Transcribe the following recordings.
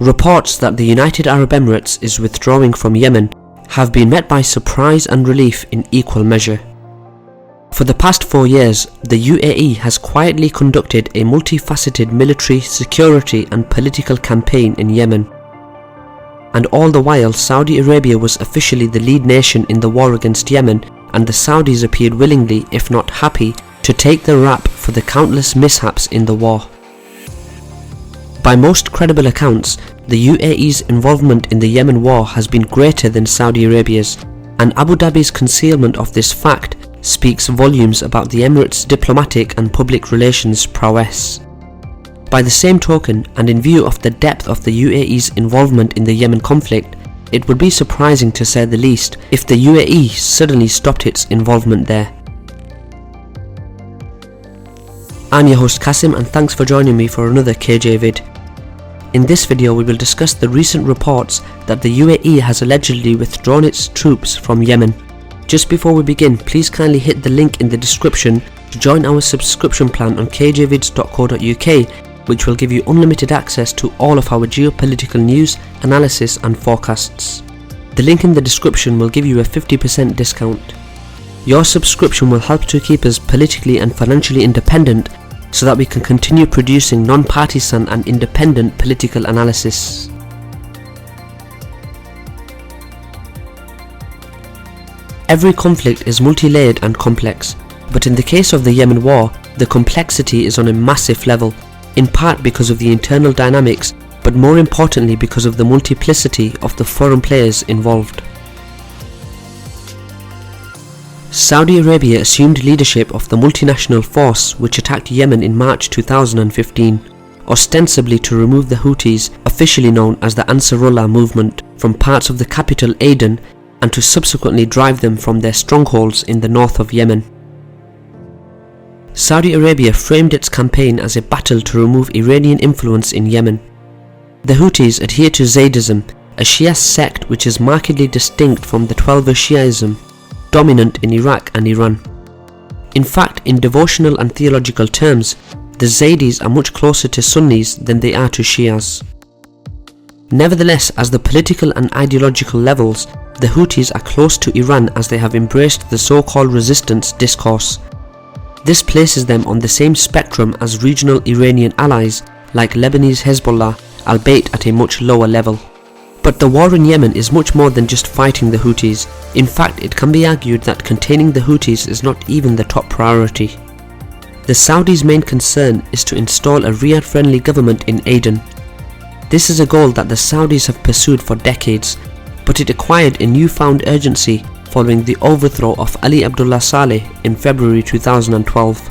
Reports that the United Arab Emirates is withdrawing from Yemen have been met by surprise and relief in equal measure. For the past 4 years, the UAE has quietly conducted a multifaceted military, security and political campaign in Yemen. And all the while, Saudi Arabia was officially the lead nation in the war against Yemen, and the Saudis appeared willingly, if not happy, to take the rap for the countless mishaps in the war. By most credible accounts, the UAE's involvement in the Yemen war has been greater than Saudi Arabia's, and Abu Dhabi's concealment of this fact speaks volumes about the Emirates' diplomatic and public relations prowess. By the same token, and in view of the depth of the UAE's involvement in the Yemen conflict, it would be surprising to say the least if the UAE suddenly stopped its involvement there. I'm your host Kasim, and thanks for joining me for another KJ vid. In this video we will discuss the recent reports that the UAE has allegedly withdrawn its troops from Yemen. Just before we begin, please kindly hit the link in the description to join our subscription plan on kjvids.co.uk, which will give you unlimited access to all of our geopolitical news, analysis and forecasts. The link in the description will give you a 50% discount. Your subscription will help to keep us politically and financially independent so that we can continue producing non-partisan and independent political analysis. Every conflict is multi-layered and complex, but in the case of the Yemen war, the complexity is on a massive level, in part because of the internal dynamics, but more importantly because of the multiplicity of the foreign players involved. Saudi Arabia assumed leadership of the multinational force which attacked Yemen in March 2015, ostensibly to remove the Houthis, officially known as the Ansarullah movement, from parts of the capital Aden and to subsequently drive them from their strongholds in the north of Yemen. Saudi Arabia framed its campaign as a battle to remove Iranian influence in Yemen. The Houthis adhere to Zaydism, a Shia sect which is markedly distinct from the Twelver Shiaism, dominant in Iraq and Iran. In fact, in devotional and theological terms, the Zaydis are much closer to Sunnis than they are to Shias. Nevertheless, as the political and ideological levels, the Houthis are close to Iran as they have embraced the so-called resistance discourse. This places them on the same spectrum as regional Iranian allies like Lebanese Hezbollah, albeit at a much lower level. But the war in Yemen is much more than just fighting the Houthis. In fact, it can be argued that containing the Houthis is not even the top priority. The Saudis' main concern is to install a Riyadh-friendly government in Aden. This is a goal that the Saudis have pursued for decades, but it acquired a newfound urgency following the overthrow of Ali Abdullah Saleh in February 2012.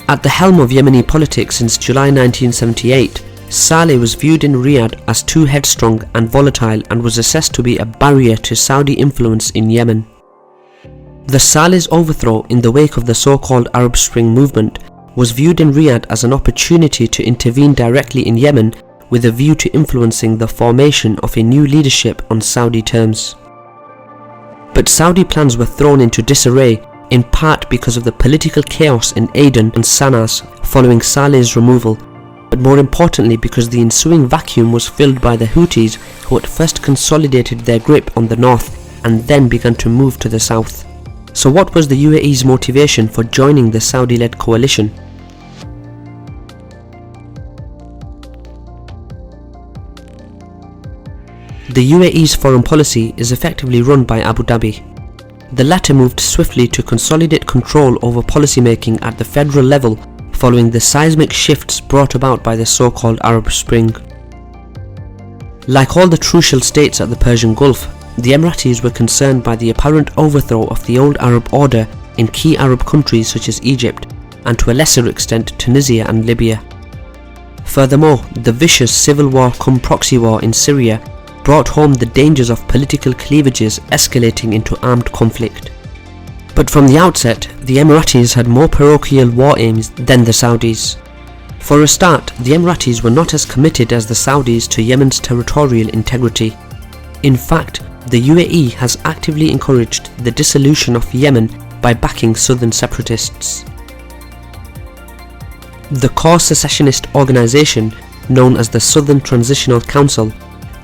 At the helm of Yemeni politics since July 1978, Saleh was viewed in Riyadh as too headstrong and volatile and was assessed to be a barrier to Saudi influence in Yemen. The Saleh's overthrow in the wake of the so-called Arab Spring movement was viewed in Riyadh as an opportunity to intervene directly in Yemen with a view to influencing the formation of a new leadership on Saudi terms. But Saudi plans were thrown into disarray in part because of the political chaos in Aden and Sana'a following Saleh's removal, but more importantly because the ensuing vacuum was filled by the Houthis, who at first consolidated their grip on the north and then began to move to the south. So what was the UAE's motivation for joining the Saudi-led coalition? The UAE's foreign policy is effectively run by Abu Dhabi. The latter moved swiftly to consolidate control over policymaking at the federal level following the seismic shifts brought about by the so-called Arab Spring. Like all the crucial states at the Persian Gulf, the Emiratis were concerned by the apparent overthrow of the old Arab order in key Arab countries such as Egypt and to a lesser extent Tunisia and Libya. Furthermore, the vicious civil war cum proxy war in Syria brought home the dangers of political cleavages escalating into armed conflict. But from the outset, the Emiratis had more parochial war aims than the Saudis. For a start, the Emiratis were not as committed as the Saudis to Yemen's territorial integrity. In fact, the UAE has actively encouraged the dissolution of Yemen by backing southern separatists. The core secessionist organisation, known as the Southern Transitional Council,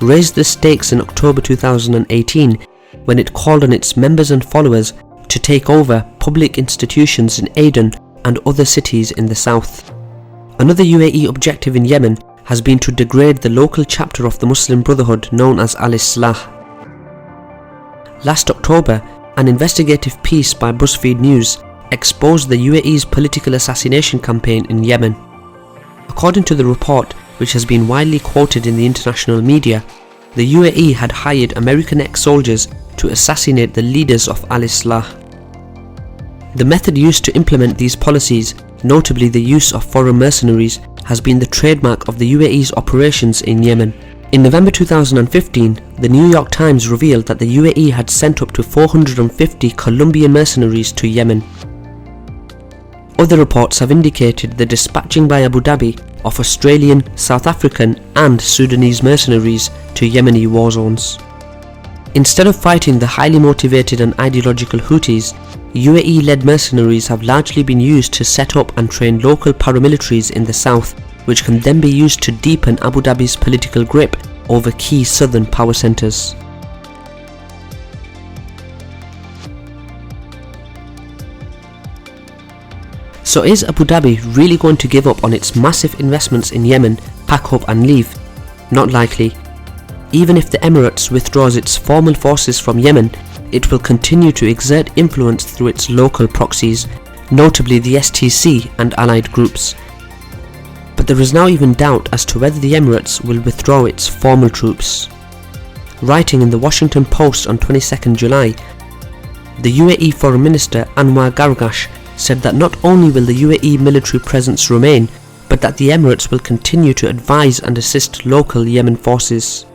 raised the stakes in October 2018 when it called on its members and followers to take over public institutions in Aden and other cities in the south. Another UAE objective in Yemen has been to degrade the local chapter of the Muslim Brotherhood known as Al-Islah. Last October, an investigative piece by BuzzFeed News exposed the UAE's political assassination campaign in Yemen. According to the report, which has been widely quoted in the international media, the UAE had hired American ex-soldiers to assassinate the leaders of Al-Islah. The method used to implement these policies, notably the use of foreign mercenaries, has been the trademark of the UAE's operations in Yemen. In November 2015, the New York Times revealed that the UAE had sent up to 450 Colombian mercenaries to Yemen. Other reports have indicated the dispatching by Abu Dhabi of Australian, South African and Sudanese mercenaries to Yemeni war zones. Instead of fighting the highly motivated and ideological Houthis, UAE-led mercenaries have largely been used to set up and train local paramilitaries in the south, which can then be used to deepen Abu Dhabi's political grip over key southern power centres. So is Abu Dhabi really going to give up on its massive investments in Yemen, pack up and leave? Not likely. Even if the Emirates withdraws its formal forces from Yemen, it will continue to exert influence through its local proxies, notably the STC and allied groups. But there is now even doubt as to whether the Emirates will withdraw its formal troops. Writing in the Washington Post on 22nd July, the UAE Foreign Minister Anwar Gargash said that not only will the UAE military presence remain, but that the Emirates will continue to advise and assist local Yemen forces.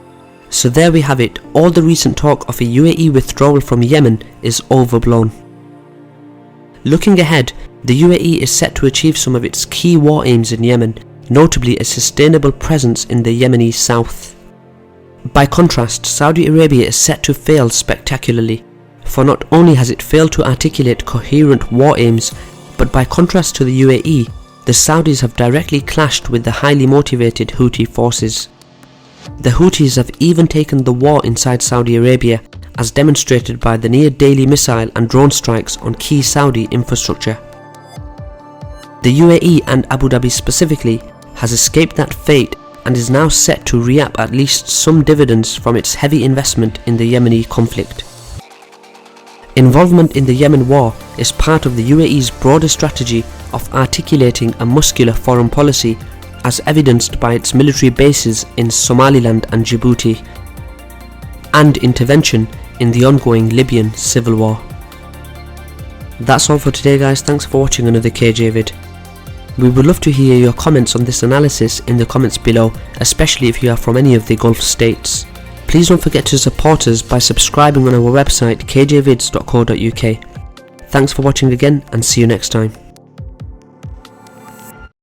So there we have it, all the recent talk of a UAE withdrawal from Yemen is overblown. Looking ahead, the UAE is set to achieve some of its key war aims in Yemen, notably a sustainable presence in the Yemeni south. By contrast, Saudi Arabia is set to fail spectacularly, for not only has it failed to articulate coherent war aims, but by contrast to the UAE, the Saudis have directly clashed with the highly motivated Houthi forces. The Houthis have even taken the war inside Saudi Arabia, as demonstrated by the near-daily missile and drone strikes on key Saudi infrastructure. The UAE and Abu Dhabi specifically has escaped that fate and is now set to reap at least some dividends from its heavy investment in the Yemeni conflict. Involvement in the Yemen war is part of the UAE's broader strategy of articulating a muscular foreign policy, as evidenced by its military bases in Somaliland and Djibouti, and intervention in the ongoing Libyan civil war. That's all for today guys, thanks for watching another KJ vid. We would love to hear your comments on this analysis in the comments below, especially if you are from any of the Gulf states. Please don't forget to support us by subscribing on our website kjvids.co.uk. Thanks for watching again and see you next time.